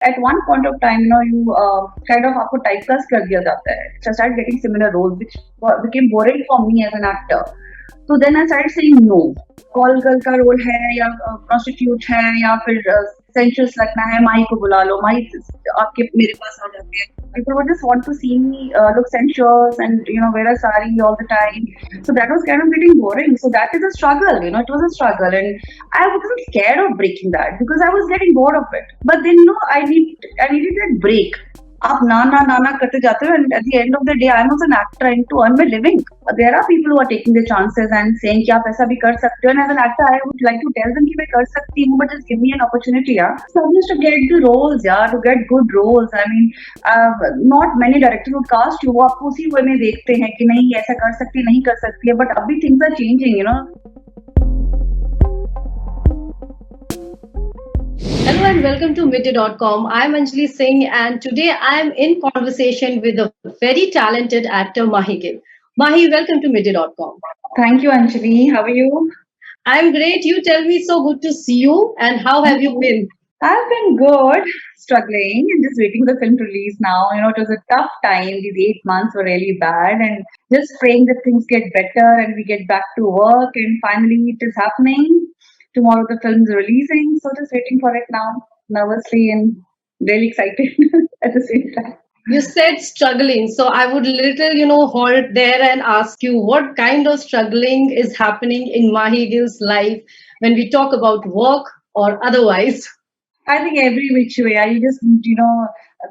at one point of time, you kind of आपको typecast कर दिया जाता है. So I started getting similar roles, which became boring for me as an actor. तो then I started saying no. Call girl का role है या prostitute है या फिर सेंशुअस लगना है, माई को बुला लो, माई आपके मेरे पास आ जाते हैं. People would just want to see me look sensuous and wear a sari all the time. So that was kind of getting boring. So that is a struggle. It was a struggle, and I wasn't scared of breaking that because I was getting bored of it. But then I needed that break. आप ना ना ना ना करते जाते हो, and at the end of the day I am also an actor and to earn my living. There are people who are taking the chances and saying कि आप ऐसा भी कर सकते हो, and as an actor I would like to tell them कि मैं कर सकती हूँ, but just give me an opportunity. Yeah, so just to get the roles, yeah, to get good roles. I mean, not many directors would cast you. वो आपको उसी way में देखते हैं कि नहीं ऐसा कर सकती नहीं कर सकती है, but अभी things are changing. Hello and welcome to Midday.com. I'm Anjali Singh and today I'm in conversation with a very talented actor, Mahi Gill. Mahi, welcome to Midday.com. Thank you, Anjali. How are you? I'm great. You tell me, so good to see you. And how have you been? I've been good, struggling and just waiting for the film to release now. It was a tough time. These 8 months were really bad, and just praying that things get better and we get back to work. And finally, it is happening. Tomorrow, the film's releasing, so just waiting for it now, nervously and really excited at the same time. You said struggling, so I would halt there and ask you what kind of struggling is happening in Mahi Gill's life when we talk about work or otherwise. I think every which way. You just need,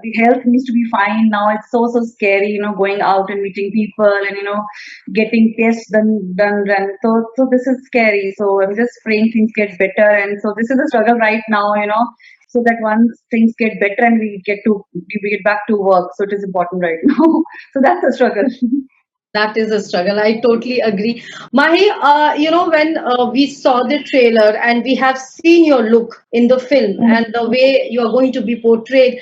the health needs to be fine now. It's so scary, going out and meeting people and getting tests done. So this is scary. So I'm just praying things get better. And so this is a struggle right now, so that once things get better and we get back to work. So it is important right now. So that's a struggle. That is a struggle. I totally agree. Mahi, when we saw the trailer and we have seen your look in the film and the way you are going to be portrayed,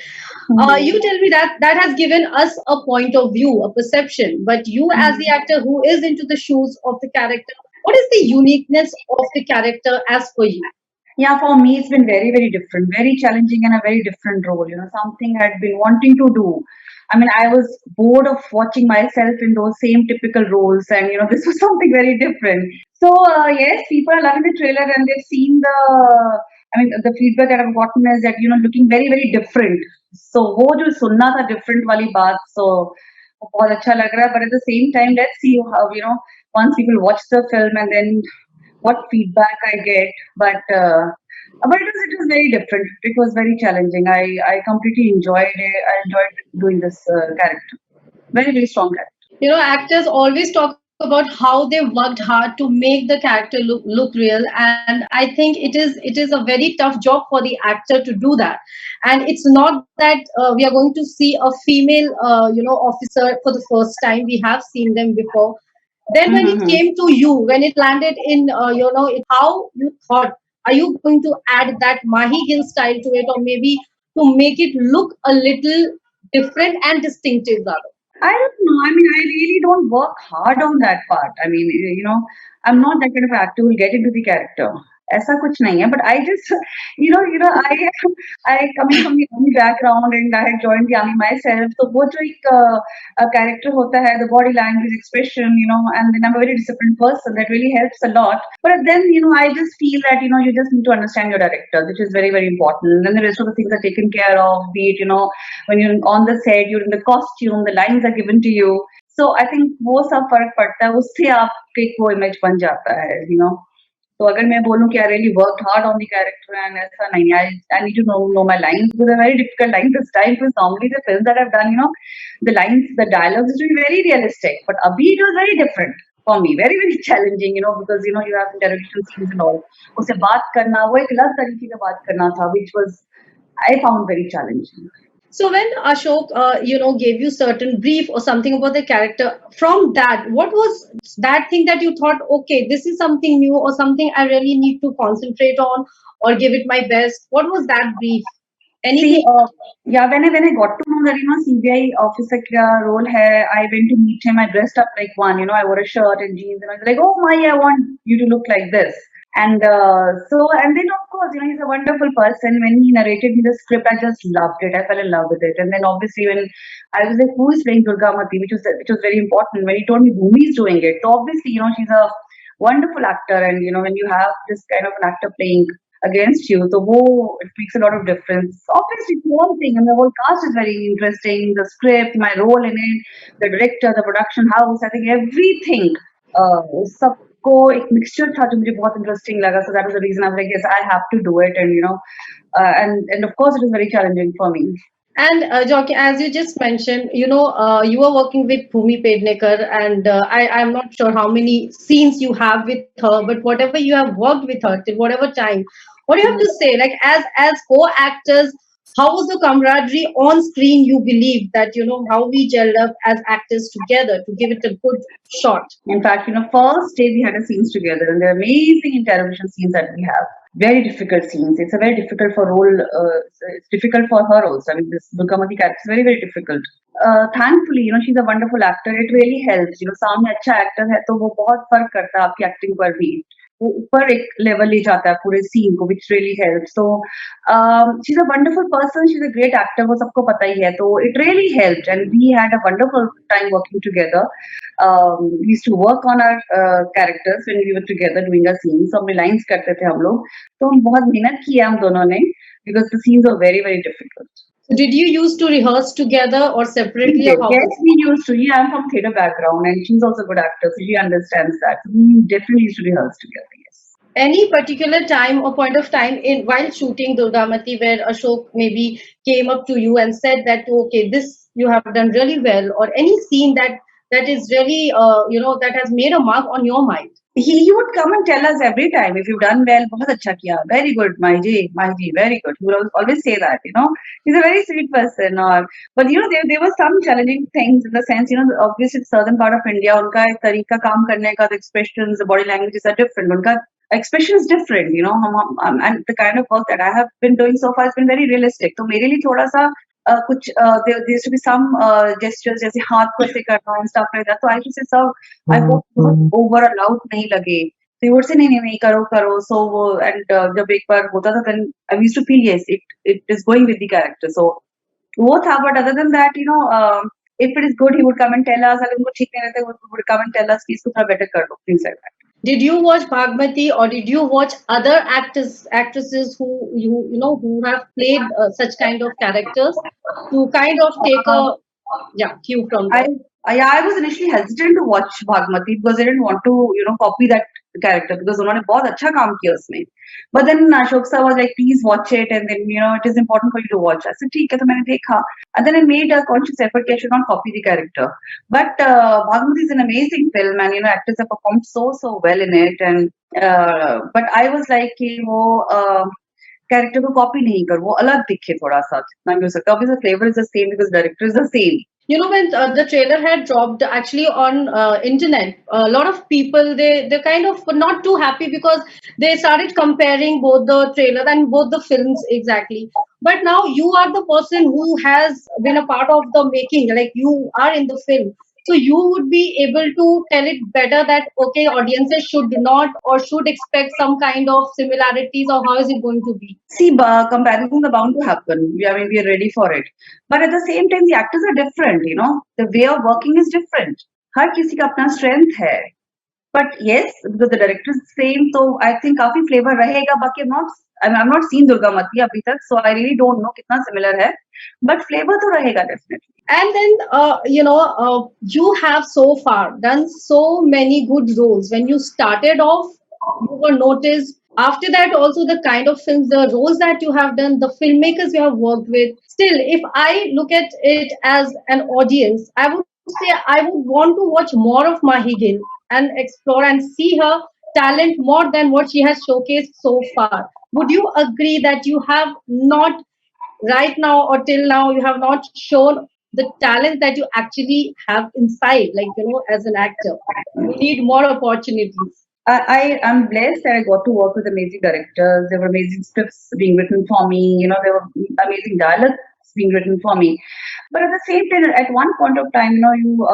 you tell me that has given us a point of view, a perception. But you, as the actor who is into the shoes of the character, what is the uniqueness of the character as per you? Yeah, for me, it's been very, very different, very challenging, and a very different role. Something I'd been wanting to do. I mean, I was bored of watching myself in those same typical roles, and this was something very different. So, yes, people are loving the trailer and they've seen the feedback that I've gotten is that, looking very, very different. So, वो जो सुनना था different वाली बात, so बहुत अच्छा लग रहा है. But at the same time, let's see how, once people watch the film and then what feedback I get. But it was very different. It was very challenging. I completely enjoyed it. I enjoyed doing this character. Very, very strong character. Actors always talk about how they worked hard to make the character look real, and I think it is a very tough job for the actor to do that. And it's not that we are going to see a female officer for the first time. We have seen them before. Then when it came to you, when it landed in how you thought, are you going to add that Mahi Gill style to it, or maybe to make it look a little different and distinctive rather? I don't know. I mean, I really don't work hard on that part. I mean, I'm not that kind of actor who will get into the character. ऐसा कुछ नहीं है, but I just, I coming from the army background and I had joined the army myself. So वो जो एक character होता है, the body language, expression, and then I'm a very disciplined person. That really helps a lot. But then, I just feel that, you just need to understand your director, which is very, very important. And then the rest of the things are taken care of, be it, when you're on the set, you're in the costume, the lines are given to you. So I think वो सब फर्क पड़ता है, उससे आपके एक वो image बन जाता है. तो अगर मैं बोलूँ कि I really worked hard on the character and ऐसा नहीं, I need to know my lines because they're very difficult lines this time because normally the films that I've done, the lines, the dialogues is very realistic, but abhi it was very different for me, very, very challenging, because you have interrogation scenes and all. उससे बात करना, वो एक अलग तरीके का बात करना था, which was I found very challenging. So when Ashok, gave you certain brief or something about the character, from that, what was that thing that you thought, okay, this is something new or something I really need to concentrate on or give it my best? What was that brief? Anything? Yeah, when I got to know that CBI officer ka role hai, I went to meet him. I dressed up like one. I wore a shirt and jeans, and I was like, "Oh my, I want you to look like this." And then of course, he's a wonderful person. When he narrated me the script, I just loved it. I fell in love with it. And then obviously when I was like, who is playing Durga Mati, which was very important. When he told me Bhumi is doing it, so obviously, she's a wonderful actor, and when you have this kind of an actor playing against you, so it makes a lot of difference. Obviously, the whole thing and the whole cast is very interesting. The script, my role in it, the director, the production house, I think everything. सबको एक mixture था जो मुझे बहुत interesting लगा. So that was the reason I was like, yes, I have to do it, and of course it was very challenging for me. And Jockey, as you just mentioned, you are working with Bhumi Pednekar, and I'm not sure how many scenes you have with her, but whatever you have worked with her till whatever time, what do you have to say? Like as co-actors, how was the camaraderie on screen? You believe that how we gelled up as actors together to give it a good shot. In fact, first day we had a scenes together, and they're amazing in television scenes that we have. Very difficult scenes. It's a very difficult for role. It's difficult for her also. I mean, this Durgamati character is very, very difficult. Thankfully, she's a wonderful actor. It really helps. सामने अच्छा actor है तो वो बहुत फर्क करता है आपकी acting पर भी. वो ऊपर एक लेवल ले जाता है पूरे सीन को, which really helps. So she's a wonderful person. She's a great actor. वो सबको पता ही है. So it really helped, and we had a wonderful time working together. We used to work on our characters when we were together doing a scene. So हम lines करते थे हम लोग. तो हम बहुत मेहनत की है हम दोनों ने, because the scenes are very, very difficult. Did you used to rehearse together or separately? Yes, we used to. Yeah, I'm from theatre background, and she's also a good actor, so she understands that. We definitely used to rehearse together. Yes. Any particular time or point of time in while shooting Durgamati where Ashok maybe came up to you and said that, okay, this you have done really well, or any scene that is really that has made a mark on your mind? He would come and tell us every time, if you've done well, बहुत अच्छा किया, very good, Maiji, very good. He would always say that, He's a very sweet person. But there were some challenging things in the sense, obviously the southern part of India, उनका एक तरीका काम करने का, the expressions, the body languages are different. उनका expression is different, and the kind of work that I have been doing so far has been very realistic. So मेरे लिए थोड़ा सा कुछ there used to be some gestures जैसे हाथ को ऐसे करना and stuff like that. So I used to say, sir, I hope बहुत over allowed नहीं लगे. So he would say नहीं करो. So and जब एक बार होता था, then I used to feel yes, it is going with the character. So वो था, but other than that, if it is good, he would come and tell us. अगर उनको ठीक नहीं रहता, he would come and tell us कि इसको थोड़ा better कर दो, things like that. Did you watch Bhagmati, or did you watch other actresses who have played such kind of characters to kind of take a cue from them? I was initially hesitant to watch Bhagmati because I didn't want to copy that character, because उन्होंने बहुत अच्छा काम किया उसमें. But then Ashok sir was like, please watch it, and then it is important for you to watch. I said ठीक है, तो मैंने देखा, and then I made a conscious effort that I should not copy the character. But Bhagmati is an amazing film, and actors have performed so well in it, and but I was like कि वो character को copy नहीं कर, वो अलग दिखे थोड़ा सा जितना भी हो सकता. Obviously the flavor is the same because the director is the same. When the trailer had dropped actually on internet, a lot of people they kind of were not too happy because they started comparing both the trailer and both the films exactly. But now you are the person who has been a part of the making, like you are in the film. So you would be able to tell it better that, okay, audiences should not or should expect some kind of similarities, or how is it going to be? See, comparisons are bound to happen. We are ready for it. But at the same time, the actors are different, The way of working is different. हर किसी का अपना strength है. But yes, because the director is the same, so I think काफी flavor रहेगा. बाकी I'm not seen Durgamati abhi tak, so I really don't know कितना similar है. But flavor तो रहेगा definitely. And then, you have so far done so many good roles. When you started off, you were noticed. After that, also the kind of films, the roles that you have done, the filmmakers you have worked with. Still, if I look at it as an audience, I would say I would want to watch more of Mahi Gill and explore and see her talent more than what she has showcased so far. Would you agree that you have not, right now or till now, you have not shown the talent that you actually have inside, like, as an actor? You need more opportunities. I am blessed that I got to work with amazing directors. There were amazing scripts being written for me. There were amazing dialogues being written for me. But at the same time, at one point of time, you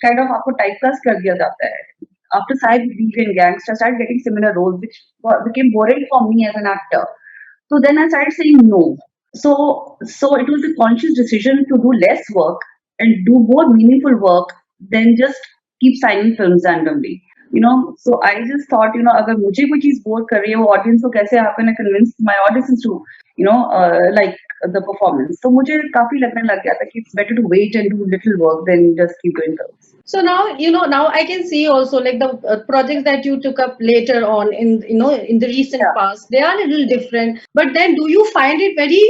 kind of आपको typecast कर दिया जाता है. after Sai Bhidi and Gangster, I started getting similar roles, which became boring for me as an actor. So then I started saying no. So it was a conscious decision to do less work and do more meaningful work than just keep signing films randomly. So I just thought, अगर मुझे कोई चीज bore कर रही है, वो audience को कैसे आप gonna convince my audience to, like the performance. तो मुझे काफी लगने लग गया था कि it's better to wait and do little work than just keep doing films. So now, now I can see also like the projects that you took up later on in the recent past, they are a little different. But then do you find it very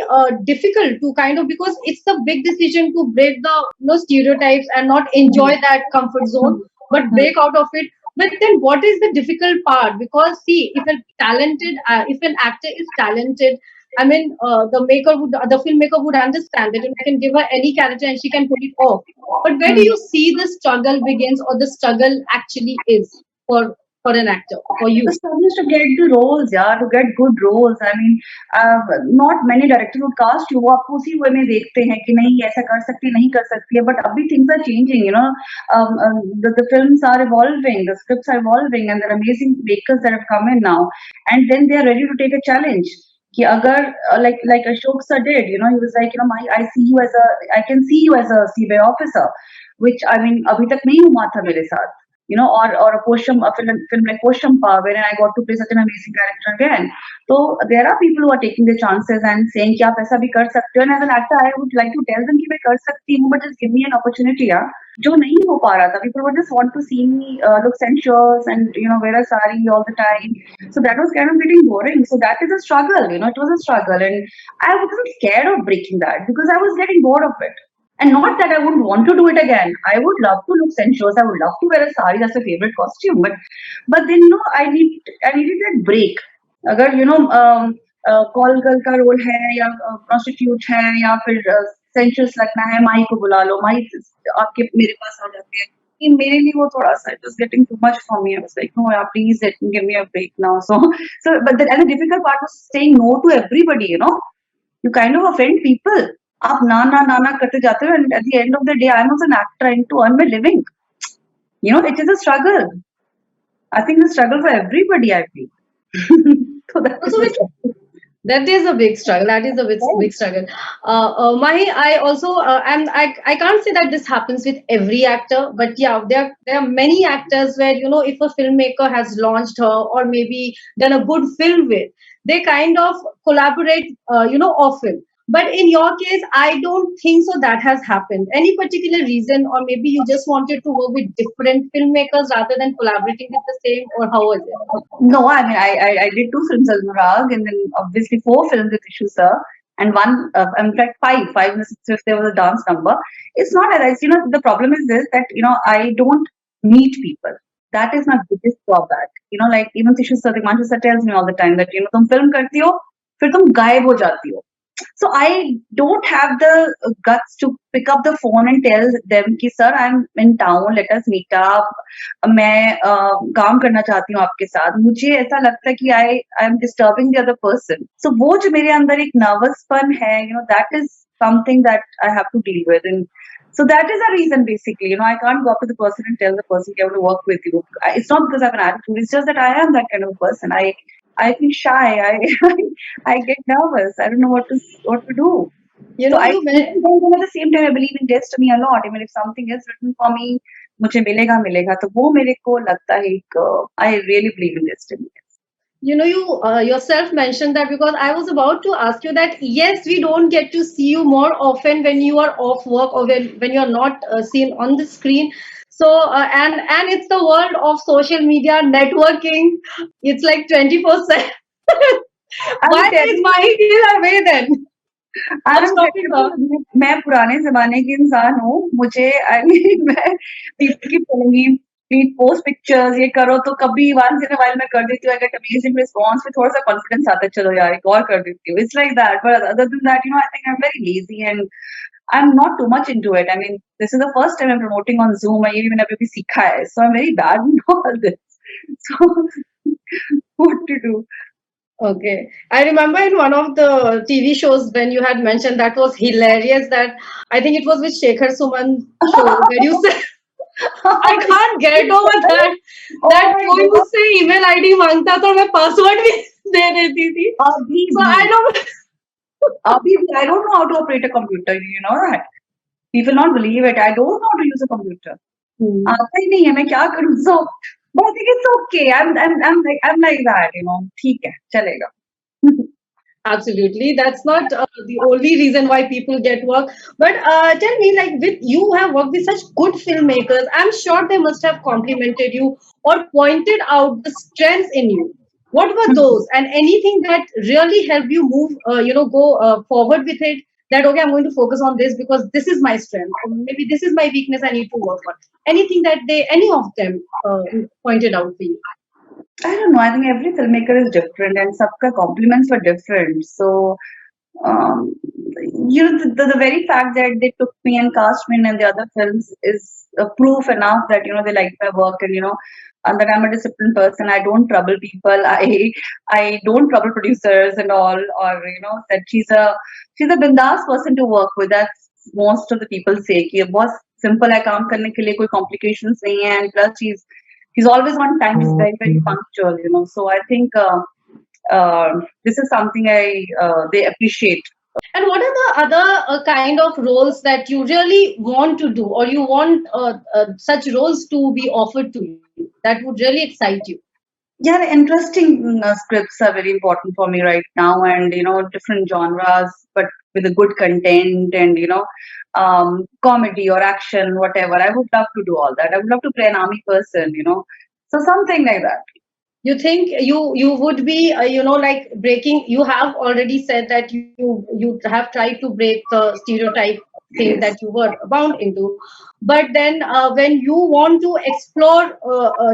difficult to kind of, because it's a big decision to break the stereotypes and not enjoy that comfort zone, but break out of it. But then what is the difficult part? Because see, if if an actor is talented, I mean, the filmmaker would understand that I can give her any character and she can pull it off. But where do you see the struggle begins, or the struggle actually is for an actor, for you? The struggle is to get the roles, yeah, to get good roles. I mean, not many directors would cast you. वो आपको उसी way में देखते हैं कि नहीं ऐसा कर सकती है, नहीं कर सकती है. But अभी things are changing, the films are evolving, the scripts are evolving, and there are amazing makers that have come in now, and then they are ready to take a challenge. कि अगर like Ashok sir did, he was like, I can see you as a CBI officer, which I mean अभी तक नहीं हुआ था मेरे साथ, or a film like Poshampa, wherein I got to play such an amazing character again. So there are people who are taking their chances and saying कि आप ऐसा भी कर सकते हो, and as an actor I would like to tell them कि मैं कर सकती हूँ, but just give me an opportunity, yeah. जो नहीं हो पा रहा था, people would just want to see me look sensuous and wear a sari all the time. So that was kind of getting boring. So that is a struggle, it was a struggle, and I wasn't scared of breaking that because I was getting bored of it. And not that I wouldn't want to do it again. I would love to look sensuous. I would love to wear a sari. That's a favorite costume. But then I needed that break. अगर call girl का role है या prostitute है या फिर sensuous लगना है, माई को बुला लो, माई आपके मेरे पास आ जाते हैं. मेरे लिए वो थोड़ा सा it was getting too much for me. I was like, no, yeah, please give me a break now. So but the difficult part was saying no to everybody. You kind of offend people. आप ना ना ना ना करते जाते हो, and at the end of the day, I'm also an actor trying to earn my living. It is a struggle. I think it's a struggle for everybody, I feel. So that is a big struggle. That is a big struggle. Mahi, I also I can't say that this happens with every actor, but yeah, there are many actors where if a filmmaker has launched her or maybe done a good film with, they kind of collaborate often. But in your case, I don't think so that has happened. Any particular reason, or maybe you just wanted to work with different filmmakers rather than collaborating with the same, or how was it? No, I mean, I did 2 films as Anurag, and then obviously 4 films with Ishu sir, and one, in fact, 5 if there was a dance number. It's not as, the problem is this, that, I don't meet people. That is my biggest drawback. Like even Ishu sir, Himanshu sir tells me all the time that, तुम film करती हो, फिर तुम गायब हो जाती हो. So I don't have the guts to pick up the phone and tell them कि sir, I'm in town, let us meet up. मैं काम करना चाहती हूँ आपके साथ. मुझे ऐसा लगता है कि I am disturbing the other person. So वो जो मेरे अंदर एक nervousपन है, that is something that I have to deal with. And so that is a reason basically. I can't go up to the person and tell the person I want to work with you. It's not because I have an attitude. It's just that I am that kind of a person. I feel shy. I get nervous. I don't know what to do. So at the same time, I believe in destiny a lot. I mean, if something is written for me, मुझे मिलेगा. तो वो मेरे को लगता है I really believe in destiny. You yourself mentioned that, because I was about to ask you that, yes, we don't get to see you more often when you are off work or when you're not seen on the screen. So, and it's the world of social media, networking. It's like 24/7. Why is Mahi that way then? मैं पुराने जमाने की इंसान हूँ. मुझे मैं people keep telling me, please post pictures, ये करो, तो कभी once in a while मैं कर देती हूँ. I get amazing response, फिर थोड़ा सा confidence आता है, चलो यार एक और कर देती हूँ. It's like that. But other than that, I think I'm very lazy and I'm not too much into it. I mean, this is the first time I'm promoting on Zoom. I even never सीखा है, so I'm very bad in all this. So what to do? Okay, I remember in one of the TV shows when you had mentioned, that was hilarious. That I think it was with Shekhar Suman show where you said I can't get over that. Oh That my कोई God. मुझसे email ID मांगता तो मैं password भी दे देती थी. Abhi So bhi. I don't. Abhi bhi. I don't know how to operate a computer. You know that? People not believe it. I don't know how to use a computer. Hmm. आता ही नहीं है मैं क्या करूँ so but I think it's okay I'm like that you know ठीक है चलेगा Absolutely. That's not the only reason why people get work. But tell me, like, with you have worked with such good filmmakers, I'm sure they must have complimented you or pointed out the strengths in you. What were those? And anything that really helped you move, go forward with it? That okay, I'm going to focus on this because this is my strength, or maybe this is my weakness. I need to work on. Anything that any of them pointed out for you. I don't know I think every filmmaker is different and सबका compliments were different so um, you know the very fact that they took me and cast me in the other films is proof enough that you know they like my work and you know and that I'm a disciplined person. I don't trouble people. I don't trouble producers and all. Or you know that she's a bindas person to work with. That's most of the people say कि बहुत simple है काम करने के लिए कोई complications नहीं है and plus he's always on time. He's very punctual. You know so I think this is something they appreciate. And what are the other kind of roles that you really want to do, or you want such roles to be offered to you that would really excite you? Yeah, interesting scripts are very important for me right now, and you know, different genres, but with a good content and you know, comedy or action, whatever. I would love to do all that. I would love to play an army person, you know, so something like that. You think you would be like breaking? You have already said that you have tried to break the stereotype thing that Yes. you were bound into, but then when you want to explore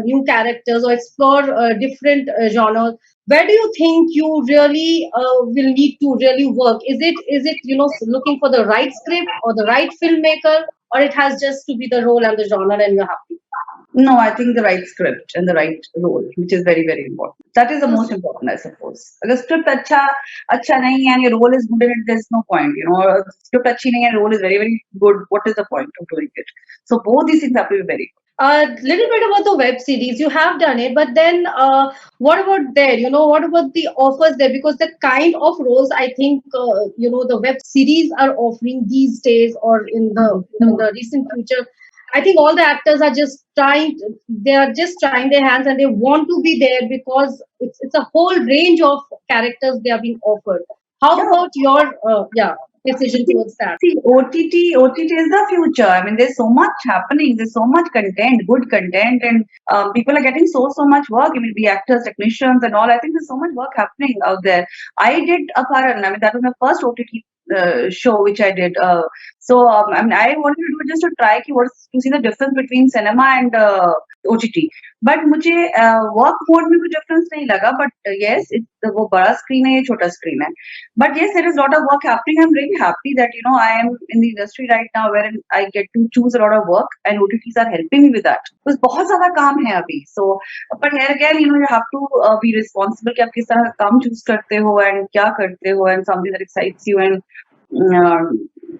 new characters or explore different genres, where do you think you really will need to really work? Is it looking for the right script or the right filmmaker, or it has just to be the role and the genre and you're happy? No, I think the right script and the right role, which is very important. That is the most important, I suppose. अगर script अच्छा नहीं है and your role is good in it, there's no point. You know, script अच्छी नहीं है, role is very good. What is the point of doing it? So both these things have to be very good. A little bit about the web series. You have done it, but then what about there? What about the offers there? Because the kind of roles I think the web series are offering these days, or in the recent future, I think all the actors are just trying. They are just trying their hands, and they want to be there because it's a whole range of characters they are being offered. How Yeah. about your decision towards that? See, OTT is the future. I mean, there's so much happening. There's so much content, good content, and people are getting so much work. I mean, be actors, technicians, and all. I think there's so much work happening out there. I did Aparan. I mean, that was my first OTT show which I did. I mean, I wanted to do it just to try to see the difference between cinema and OTT. But मुझे work mode में कोई difference नहीं लगा. But yes, वो बड़ा screen है, ये छोटा screen है. But yes, there is a lot of work happening. I'm really happy that you know I am in the industry right now wherein I get to choose a lot of work and OTTs are helping me with that. Because बहुत ज़्यादा काम है अभी. So, but here again, you know, you have to be responsible कि आप किस तरह का काम choose करते हो and क्या करते हो and something that excites you and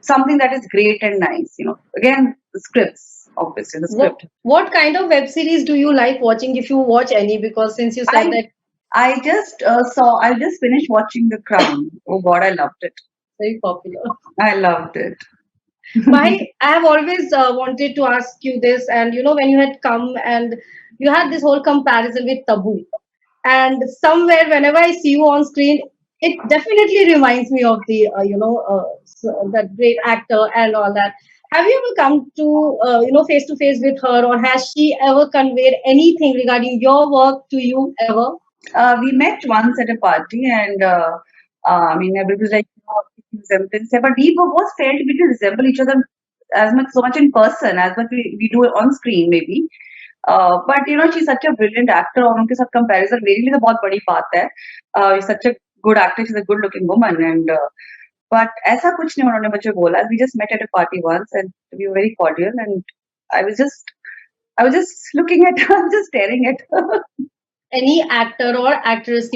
something that is great and nice. You know, again, the scripts. Obviously, the What, script. what kind of web series do you like watching if you watch any? Because since you said I that I just I just finished watching The Crown. Oh God, I loved it. very popular. I loved it. Why I have always wanted to ask you this, and when you had come and you had this whole comparison with Tabu, and somewhere whenever I see you on screen, it definitely reminds me of the that great actor and all that. Have you ever come to face with her, or has she ever conveyed anything regarding your work to you ever? We met once at a party, and I mean, everybody was like, you know, resemblance, but we were both felt we did resemble each other so much in person as much we do on screen, maybe. But you know, she's such a brilliant actor. और उनके साथ comparison मेरे लिए तो बहुत बड़ी बात है. She's such a good actor. She's a good-looking woman, and but ऐसा कुछ नहीं उन्होंने मुझे बोला. We just met at a party once, and we were very cordial, and I was just I was just looking at her, just staring at her. Any actor or actress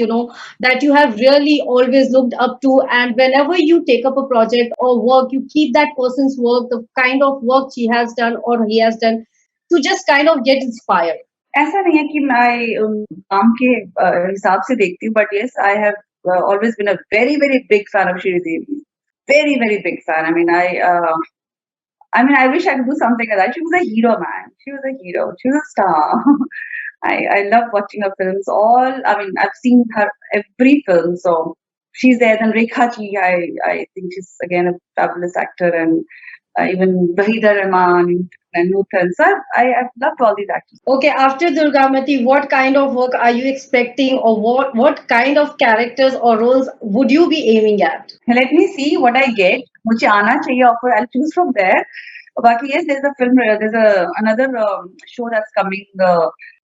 that you have really always looked up to, and whenever you take up a project or work, you keep that person's work, the kind of work she has done or he has done, to just kind of get inspired? ऐसा नहीं है कि मैं काम के हिसाब से देखती हूँ, but yes, I have always been a very, very big fan of Sridevi. Very, very big fan. I mean, I wish I could do something like that. She was a hero, man. She was a hero. She was a star. I love watching her films. I've seen her every film. So she's there. Then Rekha Ji, I think she's again a fabulous actor, and even Wahida Rahman and Nuthan. So I've loved all these actors. Okay, after Durgamati, what kind of work are you expecting, or what kind of characters or roles would you be aiming at? Let me see what I get. मुझे आना चाहिए offer. I'll choose from there. But yes, there's a film. Another show that's coming.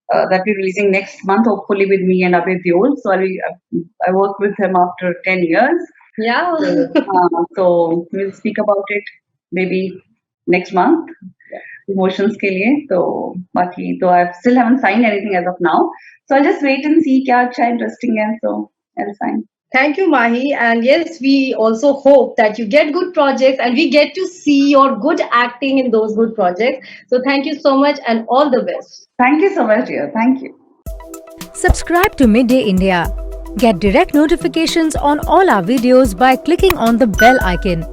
That we're releasing next month, hopefully with me and Abhay Deol. So I worked with him after 10 years. Yeah. So we'll speak about it maybe next month. Emotions के लिए तो बाकी तो I still haven't signed anything as of now. So I'll just wait and see क्या अच्छा interesting है. So I'll sign. Thank you, Mahi. And yes, we also hope that you get good projects and we get to see your good acting in those good projects. So thank you so much and all the best. Thank you so much, dear. Thank you. Subscribe to Midday India. Get direct notifications on all our videos by clicking on the bell icon.